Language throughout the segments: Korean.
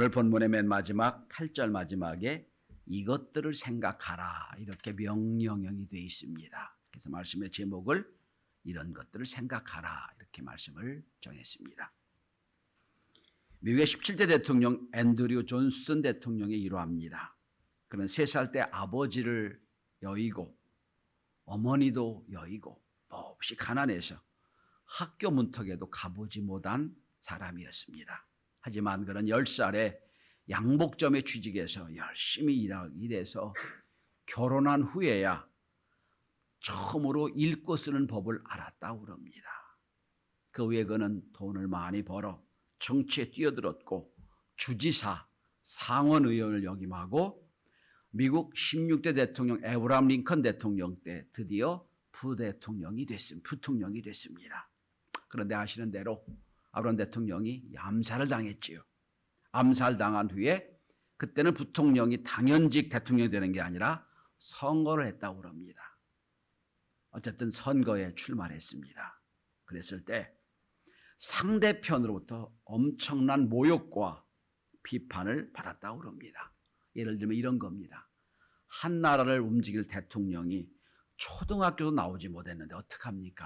오늘 본문의 맨 마지막 8절 마지막에 이것들을 생각하라 이렇게 명령형이 되어 있습니다. 그래서 말씀의 제목을 이런 것들을 생각하라 이렇게 말씀을 정했습니다. 미국의 17대 대통령 앤드류 존슨 대통령의 일화입니다. 그는 3살 때 아버지를 여의고 어머니도 여의고 몹시 가난해서 학교 문턱에도 가보지 못한 사람이었습니다. 하지만 그는 10살에 양복점에 취직해서 열심히 일해서 결혼한 후에야 처음으로 읽고 쓰는 법을 알았다고 그럽니다. 그 후에 그는 돈을 많이 벌어 정치에 뛰어들었고 주지사, 상원의원을 역임하고 미국 16대 대통령 에브라함 링컨 대통령 때 드디어 부통령이 됐습니다. 그런데 아시는 대로 아브라함 대통령이 암살을 당했지요. 암살당한 후에 그때는 부통령이 당연직 대통령이 되는 게 아니라 선거를 했다고 합니다. 어쨌든 선거에 출마했습니다. 그랬을 때 상대편으로부터 엄청난 모욕과 비판을 받았다고 합니다. 예를 들면 이런 겁니다. 한 나라를 움직일 대통령이 초등학교도 나오지 못했는데 어떡합니까?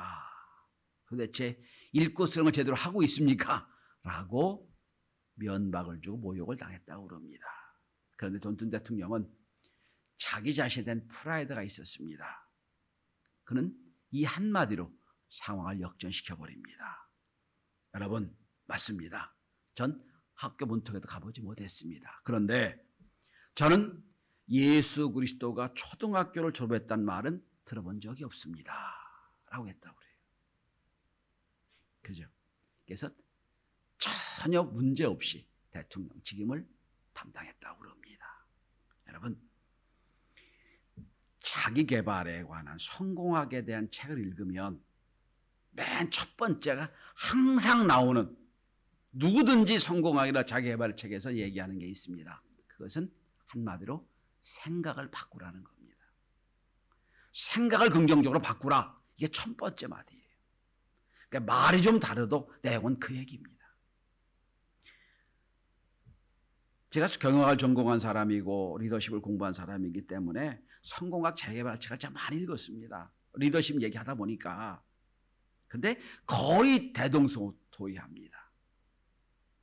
도대체 읽고 쓰는 걸 제대로 하고 있습니까? 라고 면박을 주고 모욕을 당했다고 합니다. 그런데 존슨 대통령은 자기 자신에 대한 프라이드가 있었습니다. 그는 이 한마디로 상황을 역전시켜버립니다. 여러분, 맞습니다. 전 학교 문턱에도 가보지 못했습니다. 그런데 저는 예수 그리스도가 초등학교를 졸업했다는 말은 들어본 적이 없습니다. 라고 했다고 그래요. 그죠? 그래서 전혀 문제 없이 대통령 직임을 담당했다고 그럽니다. 여러분, 자기 개발에 관한 성공학에 대한 책을 읽으면 맨 첫 번째가 항상 나오는 누구든지 성공학이나 자기 개발 책에서 얘기하는 게 있습니다. 그것은 한마디로 생각을 바꾸라는 겁니다. 생각을 긍정적으로 바꾸라. 이게 첫 번째 말이에요. 그러니까 말이 좀 다르도 내용은 그 얘기입니다. 제가 경영학을 전공한 사람이고 리더십을 공부한 사람이기 때문에 성공학 재개발책을 제가 많이 읽었습니다. 리더십 얘기하다 보니까. 근데 거의 대동소이합니다.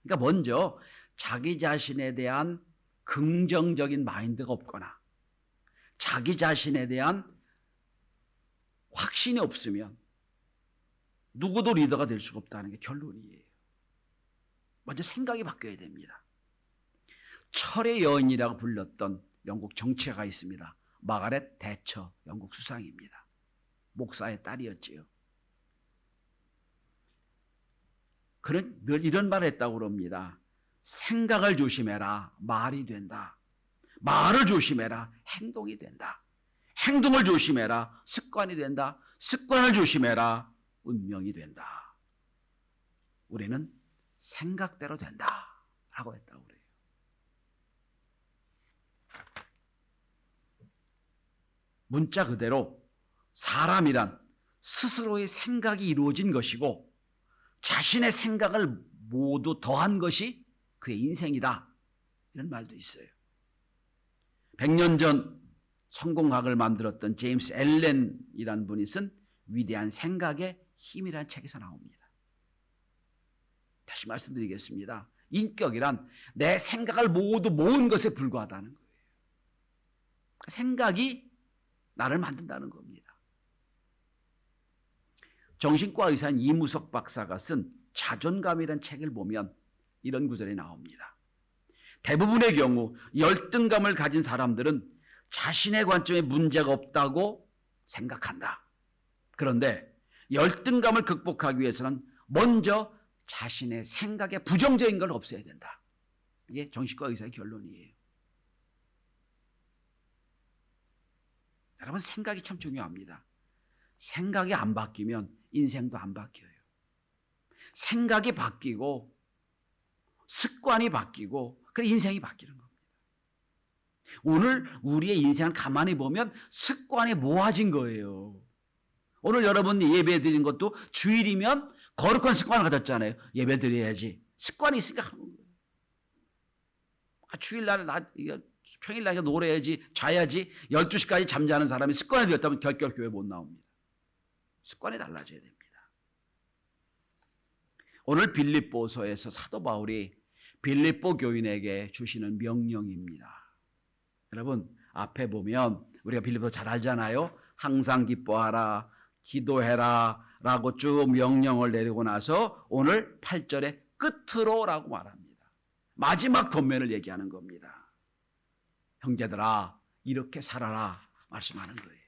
그러니까 먼저 자기 자신에 대한 긍정적인 마인드가 없거나 자기 자신에 대한 확신이 없으면 누구도 리더가 될 수가 없다는 게 결론이에요. 먼저 생각이 바뀌어야 됩니다. 철의 여인이라고 불렸던 영국 정치가가 있습니다. 마가렛 대처 영국 수상입니다. 목사의 딸이었지요. 그는 늘 이런 말을 했다고 합니다. 생각을 조심해라. 말이 된다. 말을 조심해라. 행동이 된다. 행동을 조심해라. 습관이 된다. 습관을 조심해라. 운명이 된다. 우리는 생각대로 된다. 라고 했다고 그래요. 문자 그대로 사람이란 스스로의 생각이 이루어진 것이고 자신의 생각을 모두 더한 것이 그의 인생이다. 이런 말도 있어요. 100년 전 성공학을 만들었던 제임스 앨런이라는 분이 쓴 위대한 생각의 힘이라는 책에서 나옵니다. 다시 말씀드리겠습니다. 인격이란 내 생각을 모두 모은 것에 불과하다는 거예요. 생각이 나를 만든다는 겁니다. 정신과 의사인 이무석 박사가 쓴 자존감이라는 책을 보면 이런 구절이 나옵니다. 대부분의 경우 열등감을 가진 사람들은 자신의 관점에 문제가 없다고 생각한다. 그런데 열등감을 극복하기 위해서는 먼저 자신의 생각에 부정적인 걸 없애야 된다. 이게 정신과 의사의 결론이에요. 여러분, 생각이 참 중요합니다. 생각이 안 바뀌면 인생도 안 바뀌어요. 생각이 바뀌고 습관이 바뀌고 그 인생이 바뀌는 겁니다. 오늘 우리의 인생을 가만히 보면 습관이 모아진 거예요. 오늘 여러분이 예배 드린 것도 주일이면 거룩한 습관을 가졌잖아요. 예배 드려야지. 습관이 있으니까 하는 거예요. 주일날 평일날 놀아야지, 자야지 12시까지 잠자는 사람이 습관이 되었다면 결결 교회 못 나옵니다. 습관이 달라져야 됩니다. 오늘 빌립보서에서 사도 바울이 빌립보 교인에게 주시는 명령입니다. 여러분 앞에 보면 우리가 빌립보 잘 알잖아요. 항상 기뻐하라, 기도해라 라고 쭉 명령을 내리고 나서 오늘 8절에 끝으로 라고 말합니다. 마지막 권면을 얘기하는 겁니다. 형제들아 이렇게 살아라 말씀하는 거예요.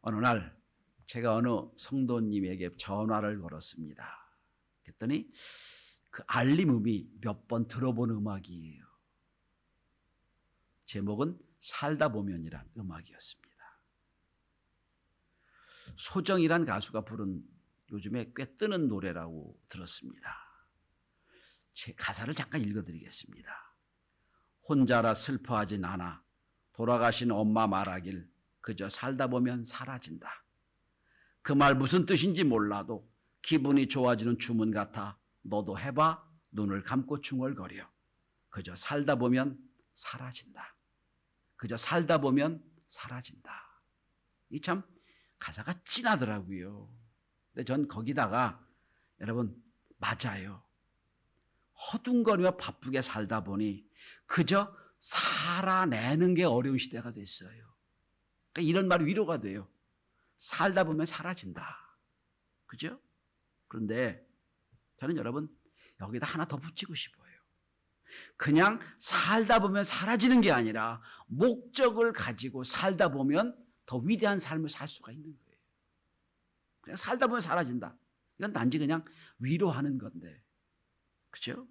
어느 날 제가 어느 성도님에게 전화를 걸었습니다. 그랬더니 그 알림음이 몇 번 들어본 음악이에요. 제목은 살다 보면이란 음악이었습니다. 소정이란 가수가 부른 요즘에 꽤 뜨는 노래라고 들었습니다. 제 가사를 잠깐 읽어드리겠습니다. 혼자라 슬퍼하진 않아 돌아가신 엄마 말하길 그저 살다 보면 사라진다. 그 말 무슨 뜻인지 몰라도 기분이 좋아지는 주문 같아 너도 해봐 눈을 감고 중얼거려. 그저 살다 보면 사라진다. 그저 살다 보면 사라진다. 이 참 가사가 찐하더라고요. 근데 전 거기다가 여러분 맞아요. 허둥거리며 바쁘게 살다 보니 그저 살아내는 게 어려운 시대가 됐어요. 그러니까 이런 말이 위로가 돼요. 살다 보면 사라진다. 그죠? 그런데 저는 여러분 여기다 하나 더 붙이고 싶어요. 그냥 살다 보면 사라지는 게 아니라 목적을 가지고 살다 보면 더 위대한 삶을 살 수가 있는 거예요. 그냥 살다 보면 사라진다. 이건 단지 그냥 위로하는 건데. 그죠?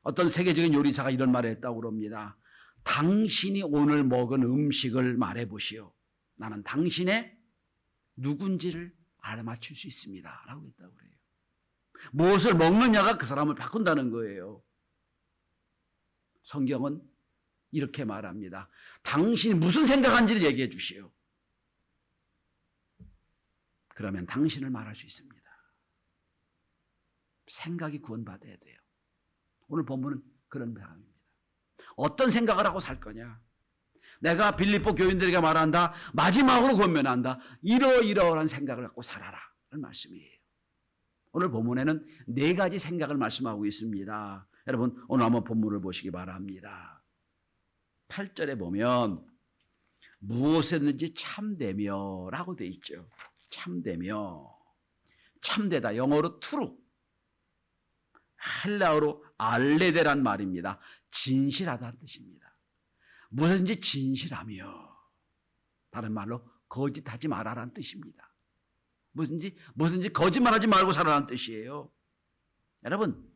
어떤 세계적인 요리사가 이런 말을 했다고 그럽니다. 당신이 오늘 먹은 음식을 말해보시오. 나는 당신의 누군지를 알아맞힐 수 있습니다. 라고 했다고 그래요. 무엇을 먹느냐가 그 사람을 바꾼다는 거예요. 성경은 이렇게 말합니다. 당신이 무슨 생각하는지를 얘기해 주시오. 그러면 당신을 말할 수 있습니다. 생각이 구원받아야 돼요. 오늘 본문은 그런 내용입니다. 어떤 생각을 하고 살 거냐? 내가 빌립보 교인들에게 말한다. 마지막으로 권면한다. 이러이러한 생각을 갖고 살아라. 라는 말씀이에요. 오늘 본문에는 4가지 생각을 말씀하고 있습니다. 여러분 오늘 한번 본문을 보시기 바랍니다. 8절에 보면 무엇이든지 참되며 라고 되어 있죠. 참되며. 참되다. 영어로 true. 헬라어로 알레데란 말입니다. 진실하다는 뜻입니다. 무엇인지 진실하며. 다른 말로 거짓하지 말아라는 뜻입니다. 무엇인지 거짓말하지 말고 살아라는 뜻이에요. 여러분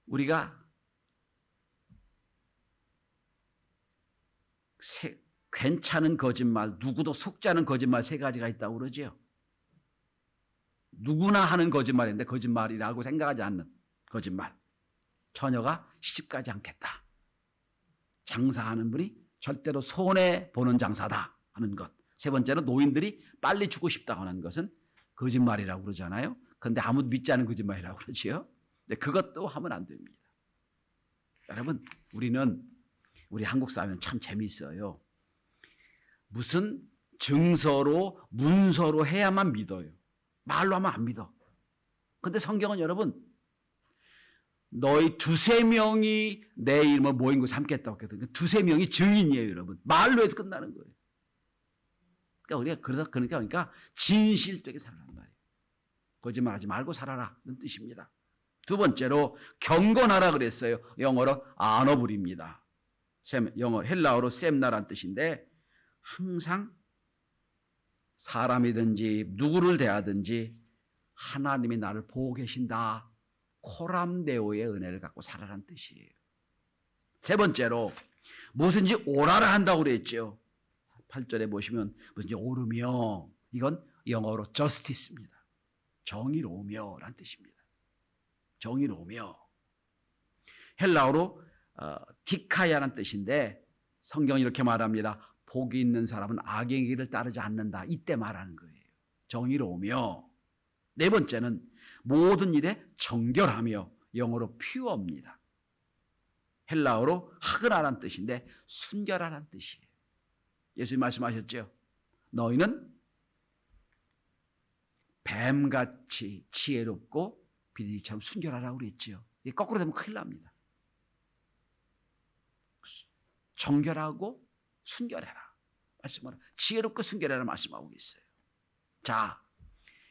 우리가 괜찮은 거짓말, 누구도 속지 않은 거짓말 3가지가 있다고 그러죠. 누구나 하는 거짓말인데 거짓말이라고 생각하지 않는 거짓말. 처녀가 시집가지 않겠다. 장사하는 분이 절대로 손해보는 장사다 하는 것. 3번째는 노인들이 빨리 죽고 싶다고 하는 것은 거짓말이라고 그러잖아요. 그런데 아무도 믿지 않는 거짓말이라고 그러지요. 근데 그것도 하면 안 됩니다. 여러분 우리 한국 사회는 참 재미있어요. 무슨 증서로 문서로 해야만 믿어요. 말로 하면 안 믿어. 근데 성경은 여러분 너희 2-3명이 내 이름을 모인 곳에 함께했다고 했거든요. 2-3명이 증인이에요. 여러분 말로 해도 끝나는 거예요. 그러니까 우리가 그러니까 진실되게 살아란 말이에요. 거짓말하지 말고 살아라 는 뜻입니다. 2번째로 경건하라 그랬어요. 영어로 아너블입니다. 영어 헬라어로 셈나란 뜻인데 항상 사람이든지 누구를 대하든지 하나님이 나를 보고 계신다. 코람데오의 은혜를 갖고 살아란 뜻이에요. 3번째로 무엇인지 오라라 한다고 그랬죠. 8절에 보시면 무엇인지 오르며 이건 영어로 justice입니다. 정의로우며 라는 뜻입니다. 정의로우며 헬라어로 디카야라는 뜻인데 성경이 이렇게 말합니다. 복이 있는 사람은 악의 길을 따르지 않는다. 이때 말하는 거예요. 정의로우며. 4번째는 모든 일에 정결하며 영어로 퓨어입니다. 헬라어로 하그나라는 뜻인데 순결하라는 뜻이에요. 예수님 말씀하셨죠. 너희는 뱀같이 지혜롭고 비둘기처럼 순결하라고 그랬죠. 이게 거꾸로 되면 큰일 납니다. 정결하고 순결해라 말씀하라. 지혜롭고 순결해라 말씀하고 있어요. 자,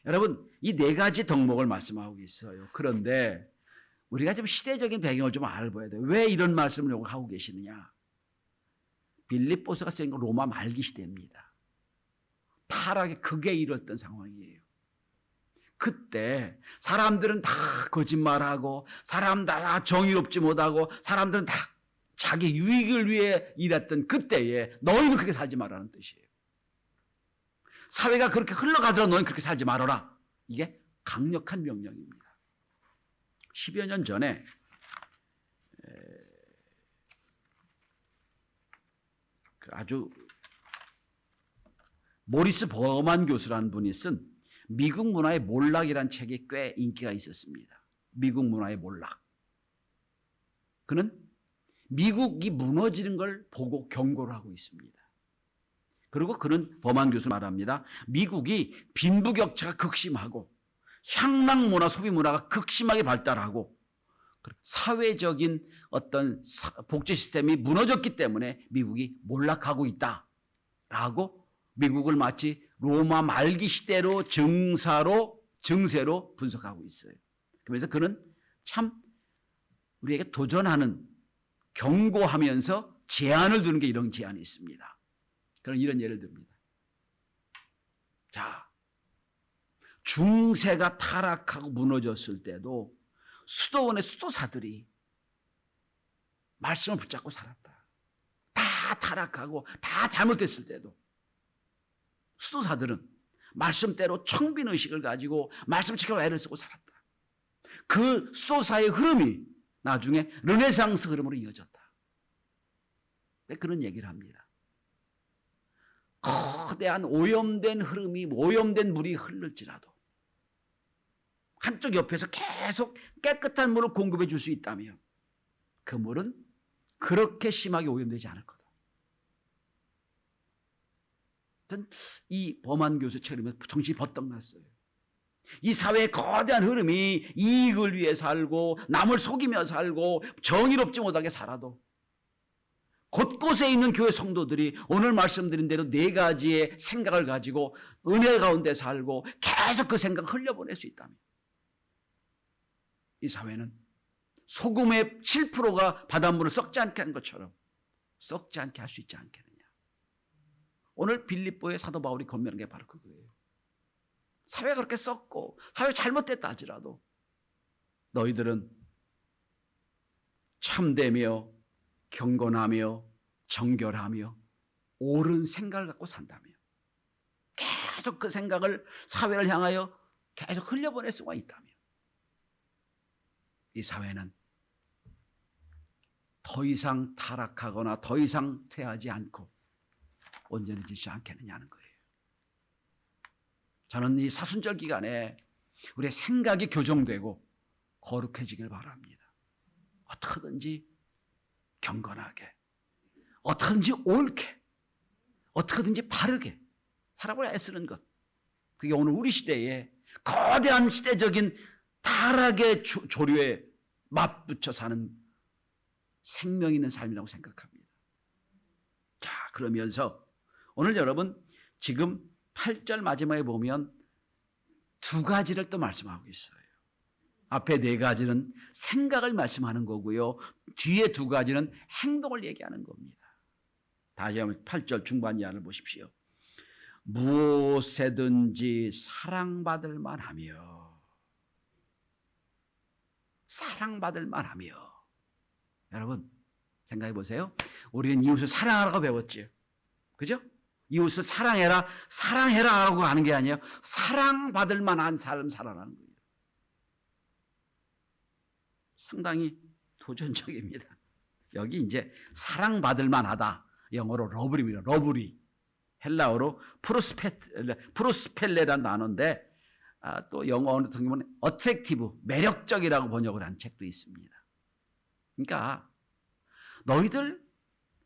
여러분 이 네 가지 덕목을 말씀하고 있어요. 그런데 우리가 좀 시대적인 배경을 좀 알아봐야 돼요. 왜 이런 말씀을 하고 계시느냐. 빌립보서가 쓰인 건 로마 말기 시대입니다. 타락의 극에 이르렀던 상황이에요. 그때 사람들은 다 거짓말하고 사람 다 정의롭지 못하고 사람들은 다 자기 유익을 위해 일했던 그때에 너희는 그렇게 살지 말라는 뜻이에요. 사회가 그렇게 흘러가더라도 너희는 그렇게 살지 말아라. 이게 강력한 명령입니다. 10여 년 전에 아주 모리스 버만 교수라는 분이 쓴 미국 문화의 몰락이라는 책이 꽤 인기가 있었습니다. 미국 문화의 몰락. 그는 미국이 무너지는 걸 보고 경고를 하고 있습니다. 그리고 그는 버만 교수 말합니다. 미국이 빈부격차가 극심하고 향락 문화, 소비 문화가 극심하게 발달하고 사회적인 어떤 복지 시스템이 무너졌기 때문에 미국이 몰락하고 있다라고 미국을 마치 로마 말기 시대로 증세로 분석하고 있어요. 그래서 그는 참 우리에게 도전하는 경고하면서 제안을 두는 게 이런 제안이 있습니다. 그런 이런 예를 듭니다. 자, 중세가 타락하고 무너졌을 때도 수도원의 수도사들이 말씀을 붙잡고 살았다. 다 타락하고 다 잘못됐을 때도 수도사들은 말씀대로 청빈의식을 가지고 말씀 지키려고 애를 쓰고 살았다. 그 수도사의 흐름이 나중에 르네상스 흐름으로 이어졌다. 왜 그런 얘기를 합니다. 거대한 오염된 흐름이 오염된 물이 흐를지라도 한쪽 옆에서 계속 깨끗한 물을 공급해 줄 수 있다면 그 물은 그렇게 심하게 오염되지 않을 거다. 이 범한 교수 책임에 정신이 버떡 났어요. 이 사회의 거대한 흐름이 이익을 위해 살고 남을 속이며 살고 정의롭지 못하게 살아도 곳곳에 있는 교회 성도들이 오늘 말씀드린 대로 네 가지의 생각을 가지고 은혜 가운데 살고 계속 그 생각을 흘려보낼 수 있다면 이 사회는 소금의 7%가 바닷물을 썩지 않게 한 것처럼 썩지 않게 할 수 있지 않겠느냐. 오늘 빌립보의 사도 바울이 건면한 게 바로 그거예요. 사회가 그렇게 썩고 사회가 잘못됐다 하지라도 너희들은 참되며 경건하며 정결하며 옳은 생각을 갖고 산다며 계속 그 생각을 사회를 향하여 계속 흘려보낼 수가 있다며 이 사회는 더 이상 타락하거나 더 이상 퇴하지 않고 온전해지지 않겠느냐는 거예요. 저는 이 사순절 기간에 우리의 생각이 교정되고 거룩해지길 바랍니다. 어떻게든지 경건하게, 어떻게든지 옳게, 어떻게든지 바르게 살아보려 애쓰는 것. 그게 오늘 우리 시대에 거대한 시대적인 타락의 조류에 맞붙여 사는 생명 있는 삶이라고 생각합니다. 자, 그러면서 오늘 여러분 지금 8절 마지막에 보면 두 가지를 또 말씀하고 있어요. 앞에 네 가지는 생각을 말씀하는 거고요. 뒤에 두 가지는 행동을 얘기하는 겁니다. 다시 한번 8절 중반 이하를 보십시오. 무엇에든지 사랑받을 만하며 사랑받을 만하며 여러분 생각해 보세요. 우리는 이웃을 사랑하라고 배웠죠. 그죠? 이웃을 사랑해라, 사랑해라라고 하는 게 아니에요. 사랑받을 만한 삶 살아라는 거예요. 상당히 도전적입니다. 여기 이제 사랑받을 만하다. 영어로 러블입니다. 러블이. 헬라어로 프로스펠레라는 단어인데 또 영어 어느 성경은 attractive, 매력적이라고 번역을 한 책도 있습니다. 그러니까 너희들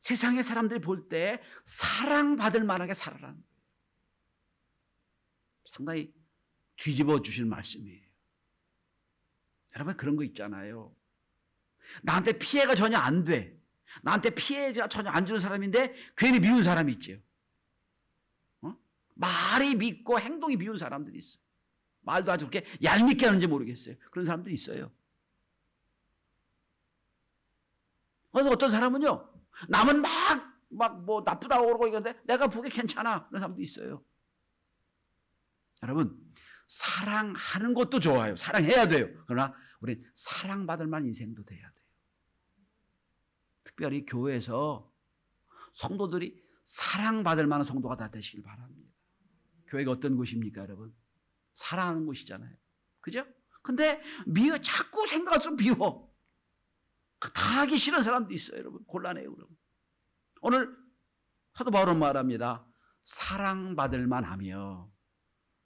세상의 사람들이 볼 때 사랑받을 만하게 살아라는 거예요. 상당히 뒤집어 주실 말씀이에요. 여러분 그런 거 있잖아요. 나한테 피해가 전혀 안 돼. 나한테 피해가 전혀 안 주는 사람인데 괜히 미운 사람이 있죠. 말이 밉고 행동이 미운 사람들이 있어요. 말도 아주 그렇게 얄밉게 하는지 모르겠어요. 그런 사람들이 있어요. 어떤 사람은요, 남은 막 뭐 나쁘다고 그러고 이건데 내가 보기에 괜찮아. 그런 사람도 있어요. 여러분, 사랑하는 것도 좋아요. 사랑해야 돼요. 그러나 우리는 사랑받을 만한 인생도 돼야 돼요. 특별히 교회에서 성도들이 사랑받을 만한 성도가 다 되시길 바랍니다. 교회가 어떤 곳입니까, 여러분? 사랑하는 곳이잖아요. 그죠? 근데 자꾸 생각할수록 미워. 다 하기 싫은 사람도 있어요, 여러분. 곤란해요, 여러분. 오늘 사도 바울은 말합니다. 사랑받을 만하며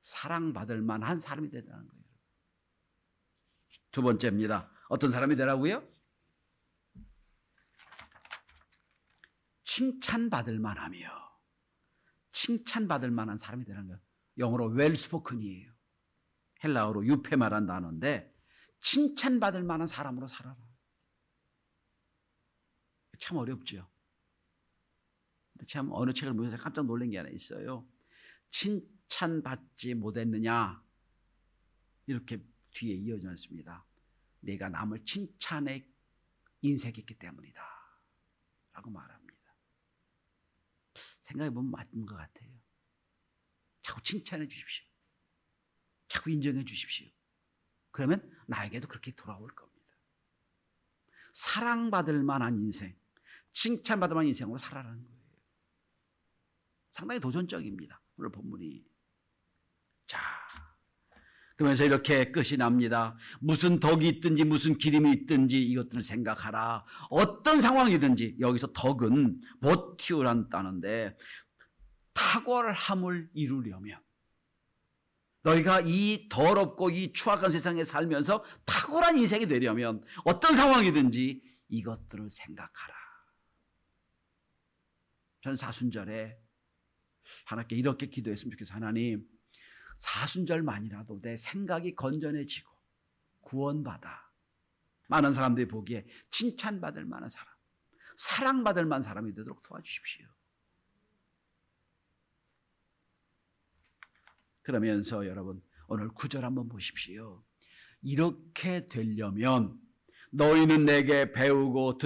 사랑받을 만한 사람이 되라는 거예요. 두 번째입니다. 어떤 사람이 되라고요? 칭찬받을 만하며 칭찬받을 만한 사람이 되라는 거예요. 영어로 웰스포큰이에요. 헬라어로 유페마란 단어인데 칭찬받을 만한 사람으로 살아라. 참 어렵죠. 근데 참 어느 책을 보면서 깜짝 놀란 게 하나 있어요. 칭찬받지 못했느냐? 이렇게 뒤에 이어져 있습니다. 내가 남을 칭찬에 인색했기 때문이다 라고 말합니다. 생각해보면 맞는 것 같아요. 자꾸 칭찬해 주십시오. 자꾸 인정해 주십시오. 그러면 나에게도 그렇게 돌아올 겁니다. 사랑받을 만한 인생, 칭찬받을 만한 인생으로 살아라는 거예요. 상당히 도전적입니다. 오늘 본문이. 자, 그러면서 이렇게 끝이 납니다. 무슨 덕이 있든지 무슨 기림이 있든지 이것들을 생각하라. 어떤 상황이든지, 여기서 덕은 버튜라는 단어인데 탁월함을 이루려면, 너희가 이 더럽고 이 추악한 세상에 살면서 탁월한 인생이 되려면 어떤 상황이든지 이것들을 생각하라. 저는 사순절에 하나님께 이렇게 기도했으면 좋겠어요. 하나님, 사순절만이라도 내 생각이 건전해지고 구원받아 많은 사람들이 보기에 칭찬받을 만한 사람, 사랑받을 만한 사람이 되도록 도와주십시오. 그러면서 여러분 오늘 9절 한번 보십시오. 이렇게 되려면 너희는 내게 배우고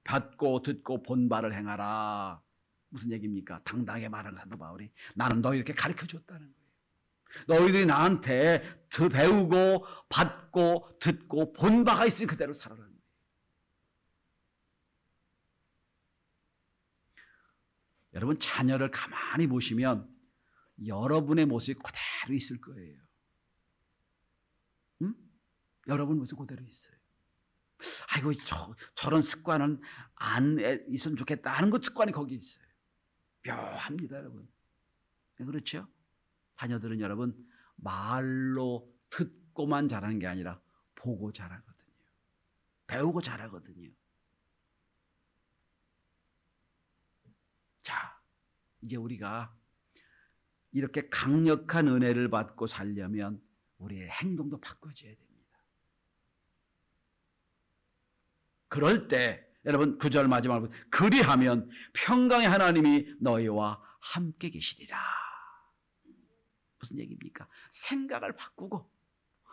받고 듣고 본 바를 행하라. 무슨 얘기입니까? 당당하게 말하는 사도 바울이 나는 너희 이렇게 가르쳐줬다는 거예요. 너희들이 나한테 배우고 받고 듣고 본 바가 있으니 그대로 살아라는 거예요. 여러분 자녀를 가만히 보시면 여러분의 모습이 그대로 있을 거예요. 응? 여러분 모습 그대로 있어요. 아이고 저런 습관은 안 있으면 좋겠다 하는 것 습관이 거기 있어요. 묘합니다, 여러분. 그렇죠? 자녀들은 여러분 말로 듣고만 자라는 게 아니라 보고 자라거든요. 배우고 자라거든요. 자, 이제 우리가 이렇게 강력한 은혜를 받고 살려면 우리의 행동도 바꿔줘야 됩니다. 그럴 때 여러분 9절 마지막으로 그리하면 평강의 하나님이 너희와 함께 계시리라. 무슨 얘기입니까? 생각을 바꾸고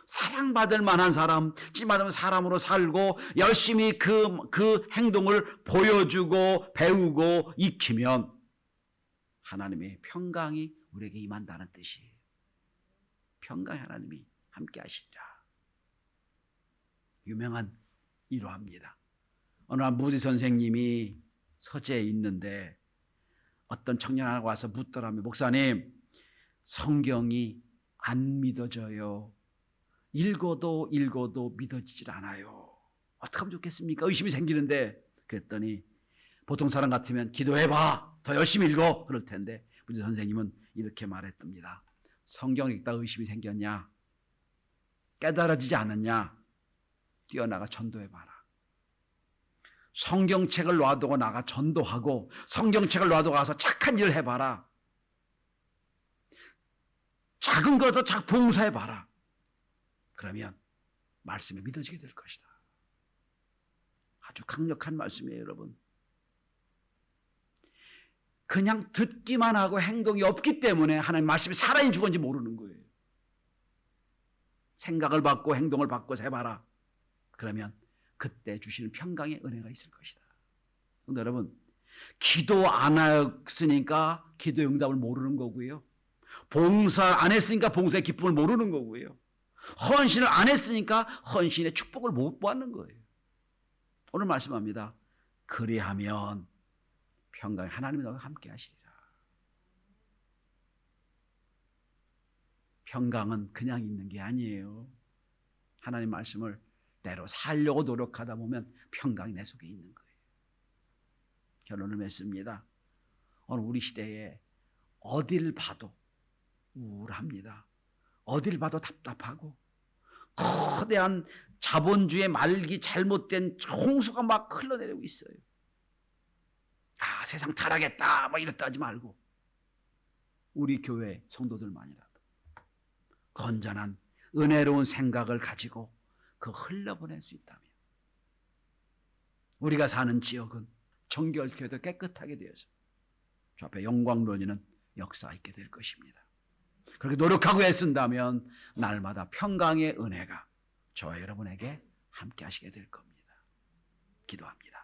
사랑받을 만한 사람, 칭찬받을 사람으로 살고 열심히 그 행동을 보여주고 배우고 익히면 하나님의 평강이 우리에게 임한다는 뜻이에요. 평강의 하나님이 함께 하시리라. 유명한 일화입니다. 어느 날 무디 선생님이 서재에 있는데 어떤 청년 하나가 와서 묻더라며 목사님, 성경이 안 믿어져요. 읽어도 믿어지질 않아요. 어떻게 하면 좋겠습니까? 의심이 생기는데. 그랬더니 보통 사람 같으면 기도해봐, 더 열심히 읽어 그럴 텐데 무디 선생님은 이렇게 말했답니다. 성경 읽다 의심이 생겼냐? 깨달아지지 않았냐? 뛰어나가 전도해봐라. 성경책을 놔두고 나가 전도하고 성경책을 놔두고 가서 착한 일을 해봐라. 작은 것도 봉사해봐라. 그러면 말씀이 믿어지게 될 것이다. 아주 강력한 말씀이에요, 여러분. 그냥 듣기만 하고 행동이 없기 때문에 하나님 말씀이 살아있는지 죽었는지 모르는 거예요. 생각을 바꾸고 행동을 바꿔서 해봐라. 그러면 그때 주시는 평강의 은혜가 있을 것이다. 근데 여러분, 기도 안 했으니까 기도의 응답을 모르는 거고요. 봉사 안 했으니까 봉사의 기쁨을 모르는 거고요. 헌신을 안 했으니까 헌신의 축복을 못 받는 거예요. 오늘 말씀합니다. 그리하면 평강의 하나님이 너와 함께 하시리라. 평강은 그냥 있는 게 아니에요. 하나님 말씀을 대로 살려고 노력하다 보면 평강이 내 속에 있는 거예요. 결론을 맺습니다. 오늘 우리 시대에 어딜 봐도 우울합니다. 어딜 봐도 답답하고 거대한 자본주의 말기 잘못된 홍수가 막 흘러내리고 있어요. 아, 세상 타락했다 뭐 이랬다 하지 말고 우리 교회 성도들만이라도 건전한 은혜로운 생각을 가지고 그 흘려보낼 수 있다면 우리가 사는 지역은 정결케도 깨끗하게 되어서 주 앞에 영광 돌리는 역사가 있게 될 것입니다. 그렇게 노력하고 애쓴다면 날마다 평강의 은혜가 저와 여러분에게 함께 하시게 될 겁니다. 기도합니다.